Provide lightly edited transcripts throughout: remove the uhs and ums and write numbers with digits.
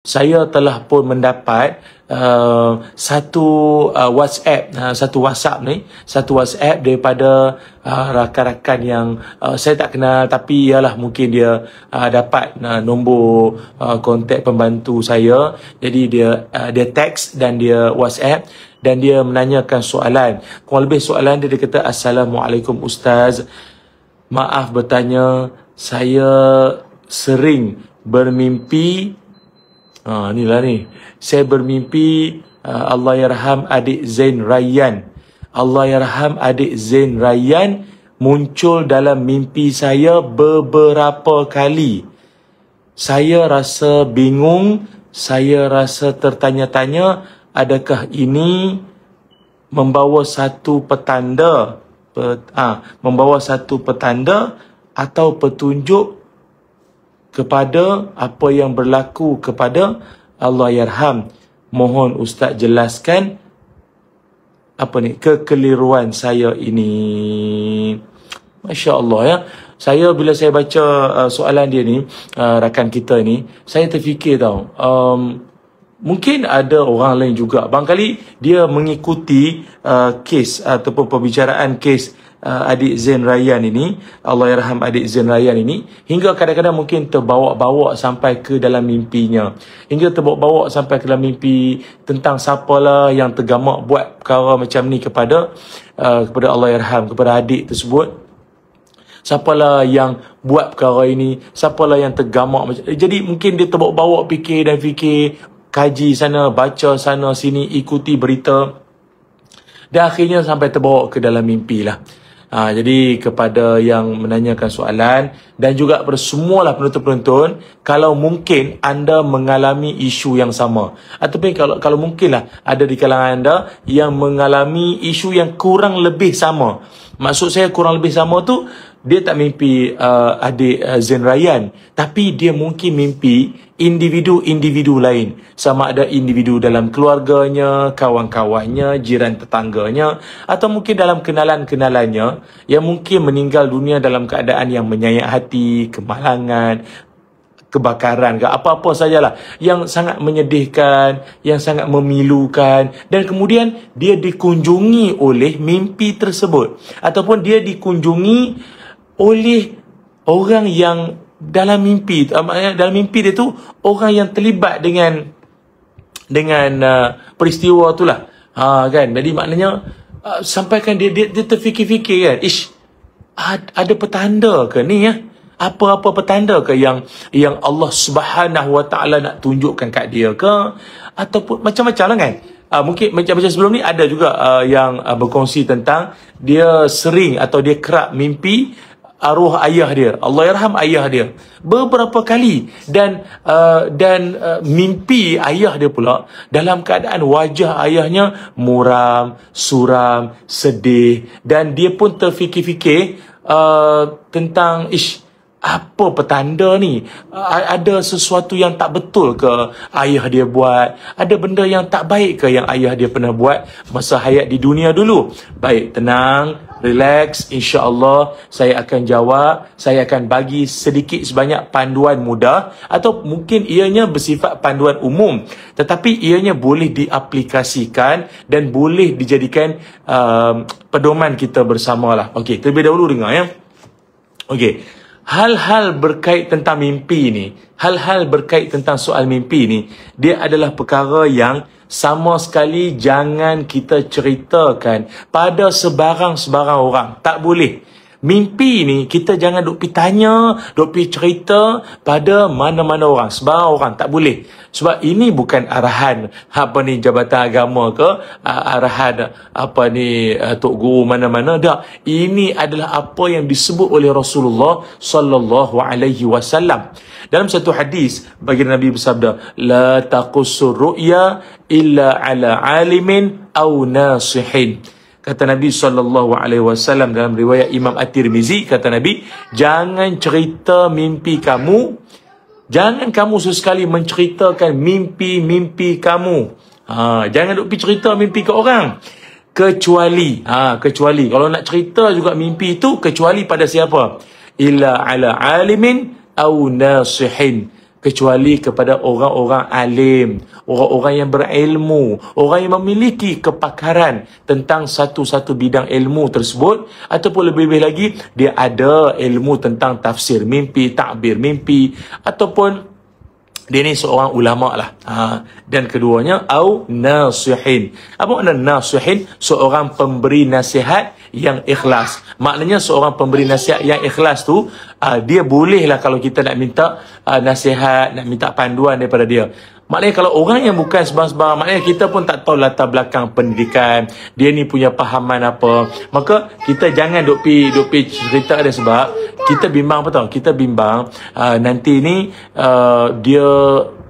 saya telah pun mendapat satu WhatsApp daripada rakan-rakan yang saya tak kenal, tapi ialah mungkin dia dapat nombor kontak pembantu saya. Jadi dia teks dan dia WhatsApp dan dia menanyakan soalan. Kurang lebih soalan dia kata, "Assalamualaikum Ustaz. Maaf bertanya, saya sering bermimpi saya bermimpi Allahyarham adik Zain Rayyan. Allahyarham adik Zain Rayyan muncul dalam mimpi saya beberapa kali. Saya rasa bingung, saya rasa tertanya-tanya, adakah ini membawa satu petanda atau petunjuk kepada apa yang berlaku kepada Allahyarham. Mohon Ustaz jelaskan kekeliruan saya ini." Masya Allah ya. Bila saya baca soalan dia ni, rakan kita ni, saya terfikir tau, mungkin ada orang lain juga. Barangkali dia mengikuti kes ataupun pembicaraan kes adik Zain Rayyan ini, Allahyarham adik Zain Rayyan ini, hingga kadang-kadang mungkin terbawa-bawa sampai ke dalam mimpinya. Hingga terbawa-bawa sampai ke dalam mimpi tentang siapalah yang tergamak buat perkara macam ni kepada Allahyarham, kepada adik tersebut. Siapalah yang buat perkara ini, siapalah yang tergamak macam. Jadi mungkin dia terbawa-bawa fikir, kaji sana, baca sana sini, ikuti berita, dan akhirnya sampai terbawa ke dalam mimpi lah. Jadi kepada yang menanyakan soalan dan juga kepada semualah penonton-penonton, kalau mungkin anda mengalami isu yang sama, ataupun kalau mungkinlah ada di kalangan anda yang mengalami isu yang kurang lebih sama. Maksud saya kurang lebih sama tu, dia tak mimpi adik Zain Rayyan, tapi dia mungkin mimpi individu-individu lain. Sama ada individu dalam keluarganya, kawan-kawannya, jiran tetangganya, atau mungkin dalam kenalan-kenalannya yang mungkin meninggal dunia dalam keadaan yang menyayat hati, kemalangan, kebakaran ke apa-apa sajalah yang sangat menyedihkan, yang sangat memilukan, dan kemudian dia dikunjungi oleh mimpi tersebut, ataupun dia dikunjungi oleh orang yang dalam mimpi dia tu orang yang terlibat dengan peristiwa itulah, kan. Jadi maknanya sampaikan dia terfikir-fikir kan, ada petanda ke ni ya? Apa-apa petanda ke yang Allah Subhanahu Wa Taala nak tunjukkan kat dia ke, ataupun macam-macam lah kan. Mungkin macam sebelum ni ada juga yang berkongsi tentang dia sering atau dia kerap mimpi arwah ayah dia, Allahyarham ayah dia beberapa kali, dan mimpi ayah dia pula dalam keadaan wajah ayahnya muram, suram, sedih, dan dia pun terfikir-fikir tentang apa petanda ni? Ada sesuatu yang tak betul ke ayah dia buat? Ada benda yang tak baik ke yang ayah dia pernah buat masa hayat di dunia dulu? Baik, tenang, relax, insya-Allah saya akan jawab. Saya akan bagi sedikit sebanyak panduan mudah, atau mungkin ianya bersifat panduan umum, tetapi ianya boleh diaplikasikan dan boleh dijadikan pedoman kita bersamalah. Okey, terlebih dahulu dengar ya. Okey. Hal-hal berkait tentang mimpi ni, hal-hal berkait tentang soal mimpi ni, dia adalah perkara yang sama sekali jangan kita ceritakan pada sebarang-sebarang orang. Tak boleh. Mimpi ni kita jangan duk pergi tanya, duk pergi cerita pada mana-mana orang, sebarang orang, tak boleh. Sebab ini bukan arahan Jabatan Agama ke, arahan Tok Guru mana-mana, dah. Ini adalah apa yang disebut oleh Rasulullah sallallahu alaihi wasallam. Dalam satu hadis, baginda Nabi bersabda, "La taqussur ru'ya illa ala alimin aw nasihin." Kata Nabi SAW dalam riwayat Imam At-Tirmizi, kata Nabi, jangan cerita mimpi kamu, jangan kamu sesekali menceritakan mimpi-mimpi kamu. Jangan duk pergi cerita mimpi ke orang. Kecuali kalau nak cerita juga mimpi itu, kecuali pada siapa? Illa ala alimin aw nasihin. kecuali kepada orang-orang alim, orang-orang yang berilmu, orang yang memiliki kepakaran tentang satu-satu bidang ilmu tersebut, ataupun lebih-lebih lagi dia ada ilmu tentang tafsir mimpi, takbir mimpi, ataupun dia ni seorang ulama lah. Dan keduanya, au nasihin. Apa makna nasihin? Seorang pemberi nasihat yang ikhlas. Maknanya seorang pemberi nasihat yang ikhlas tu, dia boleh lah kalau kita nak minta nasihat, nak minta panduan daripada dia. Maknanya kalau orang yang bukan sebang-sebang, maknanya kita pun tak tahu latar belakang pendidikan, dia ni punya pahaman apa, maka kita jangan duk pi cerita dia, sebab kita bimbang. Apa tahu? Kita bimbang nanti ni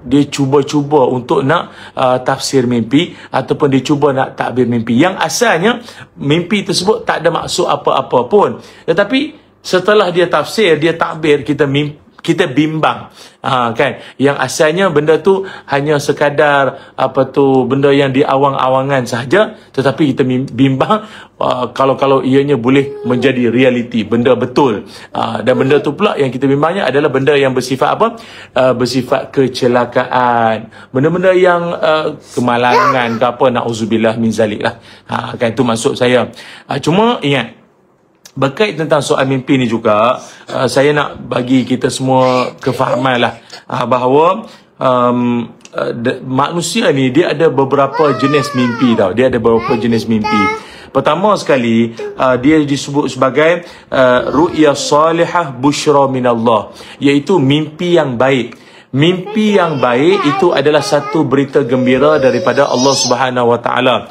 dia cuba-cuba untuk nak tafsir mimpi, ataupun dia cuba nak takbir mimpi yang asalnya mimpi tersebut tak ada maksud apa-apa pun, tetapi setelah dia tafsir, dia takbir, kita bimbang, kan, yang asalnya benda tu hanya sekadar benda yang di awang-awangan sahaja, tetapi kita bimbang kalau ianya boleh menjadi realiti, benda betul. Dan benda tu pula yang kita bimbangnya adalah benda yang bersifat bersifat kecelakaan, benda-benda yang kemalangan ke apa, na'udzubillah min zalik lah. Kan, itu maksud saya. Cuma ingat, berkait tentang soal mimpi ni juga, saya nak bagi kita semua kefahaman lah, bahawa manusia ni dia ada beberapa jenis mimpi tau. Dia ada beberapa jenis mimpi. Pertama sekali, dia disebut sebagai ru'ya salihah busyra minallah, iaitu mimpi yang baik. Mimpi yang baik itu adalah satu berita gembira daripada Allah Subhanahu wa taala.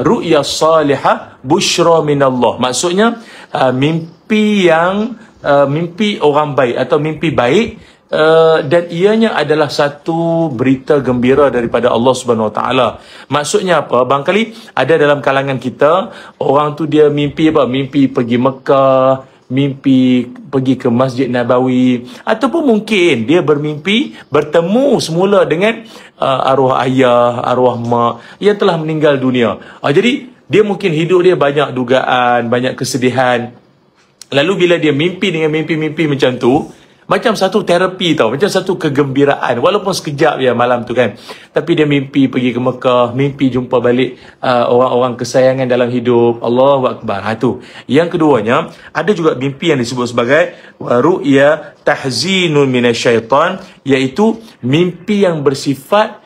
Ru'ya salihah busyra minallah. Maksudnya mimpi orang baik atau mimpi baik, dan ianya adalah satu berita gembira daripada Allah Subhanahu wa taala. Maksudnya apa? Barangkali ada dalam kalangan kita orang tu dia mimpi apa? Mimpi pergi Mekah, mimpi pergi ke Masjid Nabawi, ataupun mungkin dia bermimpi bertemu semula dengan arwah ayah, arwah mak yang telah meninggal dunia. Jadi dia mungkin hidup dia banyak dugaan, banyak kesedihan. Lalu bila dia mimpi dengan mimpi-mimpi macam tu, macam satu terapi tau, macam satu kegembiraan, walaupun sekejap ya malam tu kan, tapi dia mimpi pergi ke Mekah, mimpi jumpa balik orang-orang kesayangan dalam hidup. Allahu Akbar. Tu. Yang keduanya, ada juga mimpi yang disebut sebagai ru'ya tahzinun minasyaitan, iaitu mimpi yang bersifat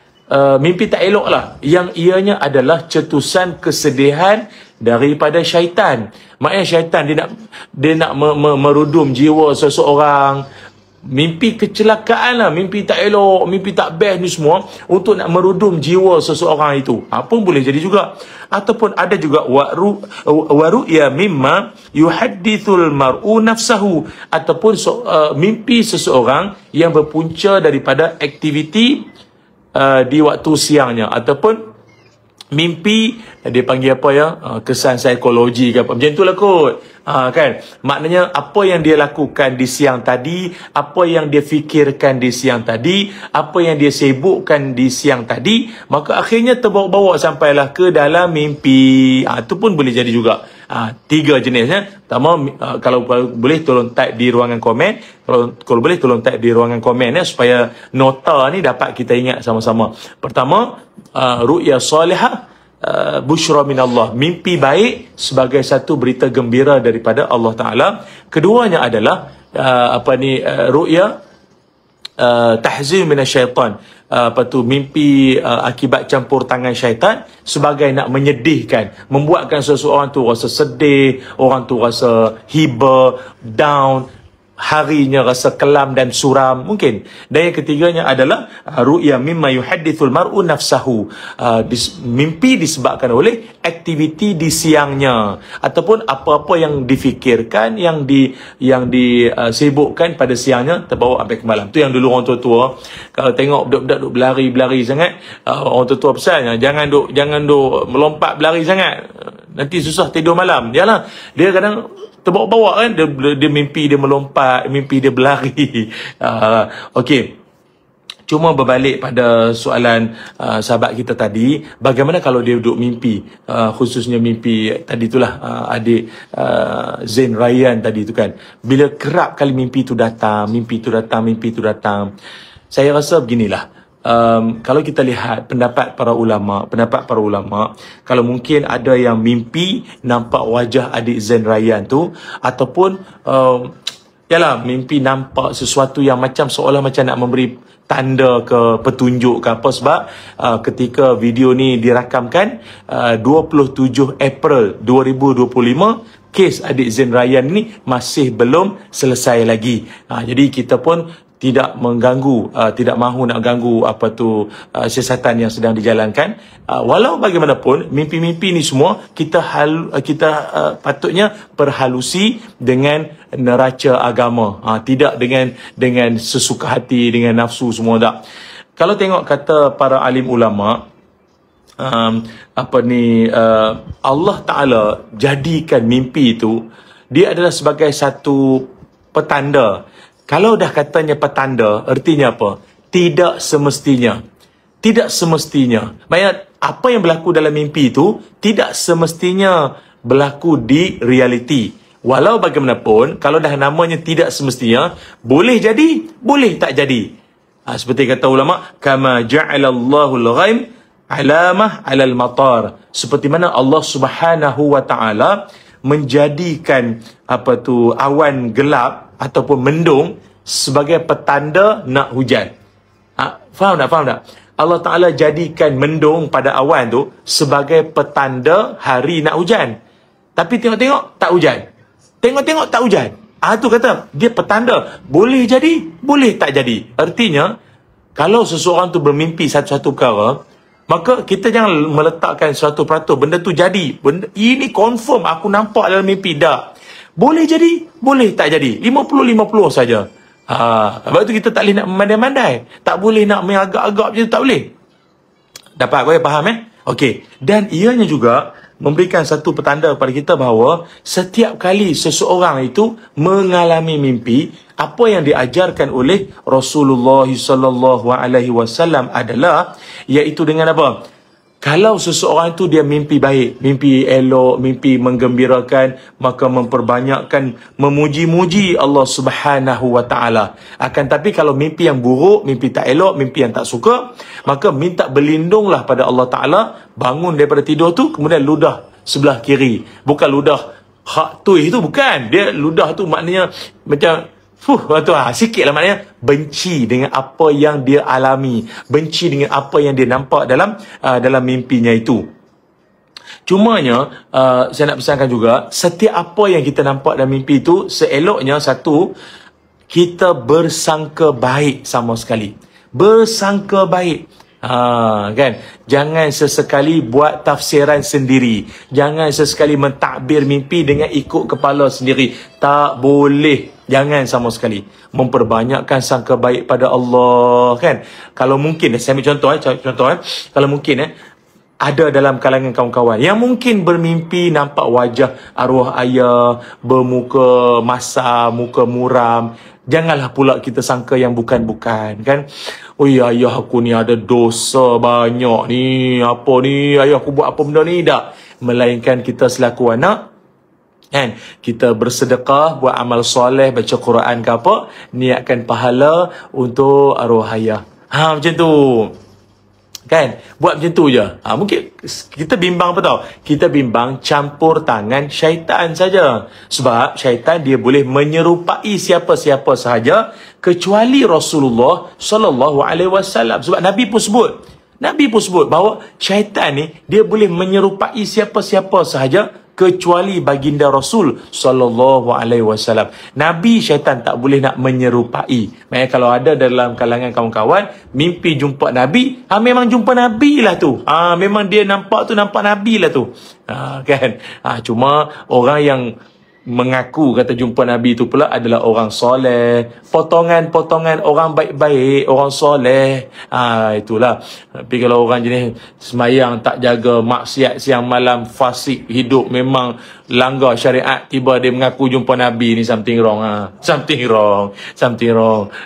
mimpi tak elok lah, yang ianya adalah cetusan kesedihan daripada syaitan. Maknanya syaitan dia nak merudum jiwa seseorang. Mimpi kecelakaan lah, mimpi tak elok, mimpi tak best ni semua, untuk nak merudum jiwa seseorang itu. Pun boleh jadi juga. Ataupun ada juga waru'ya mimma yuhaddithul mar'u nafsahu, ataupun mimpi seseorang yang berpunca daripada aktiviti di waktu siangnya, ataupun mimpi dia panggil apa ya, kesan psikologi ke apa, macam itulah kot. Kan, maknanya apa yang dia lakukan di siang tadi, apa yang dia fikirkan di siang tadi, apa yang dia sibukkan di siang tadi, maka akhirnya terbawa-bawa sampailah ke dalam mimpi. Itu pun boleh jadi juga. Tiga jenisnya. Pertama, kalau boleh tolong type di ruangan komen, kalau boleh tolong type di ruangan komen ya, supaya nota ni dapat kita ingat sama-sama. Pertama, ru'ya salihah busyra minallah, mimpi baik sebagai satu berita gembira daripada Allah Ta'ala. Keduanya adalah ru'ya tahzin minasyaitan, mimpi akibat campur tangan syaitan, sebagai nak menyedihkan, membuatkan seseorang tu rasa sedih, orang tu rasa hiba, down, harinya rasa kelam dan suram mungkin. Dan yang ketiganya adalah ru'ya mimma yuhaddithul mar'u nafsahu, mimpi disebabkan oleh aktiviti di siangnya, ataupun apa-apa yang difikirkan, yang disibukkan pada siangnya, terbawa sampai ke malam. Tu yang dulu orang tua-tua kalau tengok budak-budak duk berlari sangat, orang tua-tua pesan, jangan duk melompat berlari sangat, nanti susah tidur malam. Yalah, dia kadang terbawa-bawa kan, dia mimpi dia melompat, mimpi dia berlari. Okey. Cuma berbalik pada soalan sahabat kita tadi, bagaimana kalau dia duduk mimpi, khususnya mimpi tadi itulah adik Zain Rayyan tadi tu kan. Bila kerap kali mimpi tu datang, mimpi tu datang. Saya rasa beginilah. Kalau kita lihat pendapat para ulama, kalau mungkin ada yang mimpi nampak wajah adik Zain Rayyan tu, ataupun yalah, mimpi nampak sesuatu yang macam seolah macam nak memberi tanda ke petunjuk ke apa, sebab ketika video ni dirakamkan 27 April 2025, kes adik Zain Rayyan ni masih belum selesai lagi. Jadi kita pun tidak mengganggu, tidak mahu nak ganggu siasatan yang sedang dijalankan. Walau bagaimanapun, mimpi-mimpi ni semua kita patutnya perhalusi dengan neraca agama, tidak dengan sesuka hati, dengan nafsu semua, tak. Kalau tengok kata para alim ulama, Allah Ta'ala jadikan mimpi itu, dia adalah sebagai satu petanda. Kalau dah katanya petanda, artinya apa? Tidak semestinya. Tidak semestinya. Maksudnya, apa yang berlaku dalam mimpi itu tidak semestinya berlaku di realiti. Walau bagaimanapun, kalau dah namanya tidak semestinya, boleh jadi, boleh tak jadi. Seperti kata ulama, kama ja'alallahu al-ghaim alamah 'alal matar. Seperti mana Allah Subhanahu wa taala menjadikan awan gelap ataupun mendung sebagai petanda nak hujan. Faham tak? Allah Ta'ala jadikan mendung pada awan tu sebagai petanda hari nak hujan. Tapi tengok-tengok tak hujan. Tengok-tengok tak hujan. Tu kata dia petanda. Boleh jadi, boleh tak jadi. Artinya, kalau seseorang tu bermimpi satu-satu perkara, maka kita jangan meletakkan 100% benda tu jadi. Ini confirm aku nampak dalam mimpi. Dah. Boleh jadi, boleh tak jadi. 50-50 saja. Sebab tu kita tak boleh nak memandai-mandai. Tak boleh nak mengagak-agak macam tu, tak boleh. Dapat kau faham Okey. Dan ianya juga memberikan satu petanda kepada kita bahawa setiap kali seseorang itu mengalami mimpi, apa yang diajarkan oleh Rasulullah sallallahu alaihi wasallam adalah, iaitu dengan apa? Kalau seseorang itu dia mimpi baik, mimpi elok, mimpi menggembirakan, maka memperbanyakkan memuji-muji Allah Subhanahu wa taala. Akan tapi kalau mimpi yang buruk, mimpi tak elok, mimpi yang tak suka, maka minta berlindunglah pada Allah Taala, bangun daripada tidur tu, kemudian ludah sebelah kiri. Bukan ludah hak tu itu, bukan. Dia ludah tu maknanya macam sikit lah, maknanya benci dengan apa yang dia alami, benci dengan apa yang dia nampak dalam mimpinya itu. Cumanya saya nak pesankan juga, setiap apa yang kita nampak dalam mimpi itu, seeloknya satu, kita bersangka baik sama sekali. Bersangka baik. Kan? Jangan sesekali buat tafsiran sendiri. Jangan sesekali mentakbir mimpi dengan ikut kepala sendiri. Tak boleh. Jangan sama sekali. Memperbanyakkan sangka baik pada Allah, kan? Kalau mungkin, saya ambil contoh, kalau mungkin ada dalam kalangan kawan-kawan yang mungkin bermimpi nampak wajah arwah ayah bermuka masam, muka muram. Janganlah pula kita sangka yang bukan-bukan, kan? Oh ya, ayah aku ni ada dosa banyak ni. Apa ni? Ayah aku buat apa benda ni? Tak. Melainkan kita selaku anak, kan, kita bersedekah, buat amal soleh, baca Quran ke apa, niatkan pahala untuk arwah ayah. Macam tu. Kan? Buat macam tu je. Mungkin kita bimbang apa tau? Kita bimbang campur tangan syaitan saja. Sebab syaitan dia boleh menyerupai siapa-siapa sahaja kecuali Rasulullah sallallahu alaihi wasallam. Sebab Nabi pun sebut bahawa syaitan ni dia boleh menyerupai siapa-siapa sahaja kecuali baginda Rasul sallallahu alaihi wasallam. Nabi syaitan tak boleh nak menyerupai. Maksudnya kalau ada dalam kalangan kawan-kawan mimpi jumpa Nabi, memang jumpa Nabi lah tu. Memang dia nampak Nabi lah tu. Kan? Cuma orang yang mengaku kata jumpa Nabi itu pula adalah orang soleh, potongan-potongan orang baik-baik, orang soleh. Itulah. Tapi kalau orang jenis semayang tak jaga, maksiat siang malam, fasik hidup, memang langgar syariat, tiba dia mengaku jumpa Nabi ni, something wrong something wrong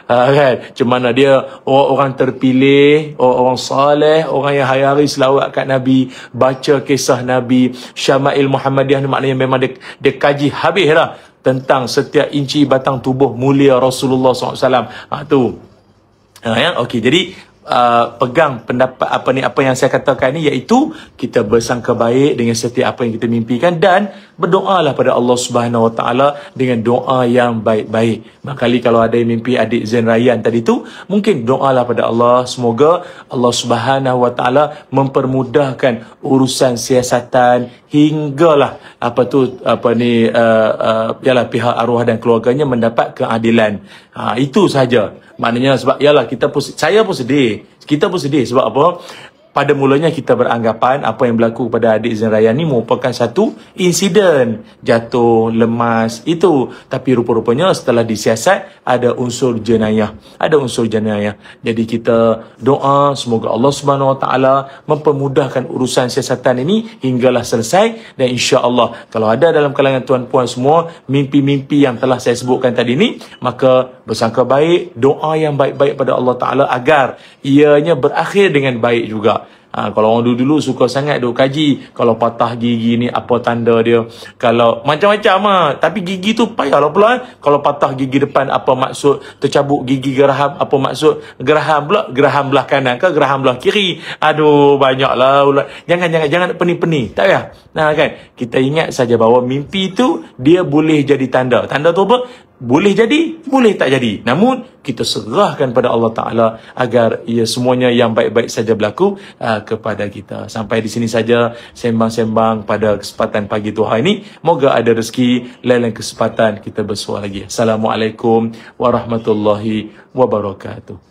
kan. Macam mana dia orang terpilih, orang saleh, orang yang hari-hari selawat kat Nabi, baca kisah Nabi, Syama'il Muhammadiyah ni maknanya memang dia kaji habis lah tentang setiap inci batang tubuh mulia Rasulullah SAW. Tu ya, okey. Jadi pegang pendapat apa yang saya katakan ni, iaitu kita bersangka baik dengan setiap apa yang kita mimpikan dan berdoalah pada Allah Subhanahu Wa Taala dengan doa yang baik-baik. Makali kalau ada yang mimpi adik Zain Rayyan tadi tu, mungkin doalah pada Allah, semoga Allah Subhanahu Wa Taala mempermudahkan urusan siasatan hinggalah ialah pihak arwah dan keluarganya mendapat keadilan. Itu saja. Maknanya sebab ialah saya pun sedih. Kita pun sedih sebab apa? Pada mulanya kita beranggapan apa yang berlaku pada adik Zain Rayyan ni merupakan satu insiden jatuh, lemas, itu. Tapi rupa-rupanya setelah disiasat ada unsur jenayah. Jadi kita doa semoga Allah Subhanahu Wa Taala mempermudahkan urusan siasatan ini hinggalah selesai. Dan insya-Allah kalau ada dalam kalangan tuan-puan semua mimpi-mimpi yang telah saya sebutkan tadi ni, maka bersangka baik, doa yang baik-baik pada Allah Taala agar ianya berakhir dengan baik juga. Kalau orang dulu suka sangat duk kaji, kalau patah gigi ni apa tanda dia, kalau macam-macam tapi gigi tu payahlah pula. Kalau patah gigi depan apa maksud, tercabuk gigi geraham apa maksud, geraham pula geraham belah kanan ke geraham belah kiri. Aduh, banyaklah ulat. Jangan pening-pening, tak payah. Kan kita ingat saja bahawa mimpi tu dia boleh jadi tanda. Tanda tu apa? Boleh jadi, boleh tak jadi. Namun kita serahkan pada Allah Ta'ala agar ia semuanya yang baik-baik saja berlaku kepada kita. Sampai di sini saja sembang-sembang pada kesempatan pagi Tuhan ini. Moga ada rezeki, lain kesempatan kita bersua lagi. Assalamualaikum warahmatullahi wabarakatuh.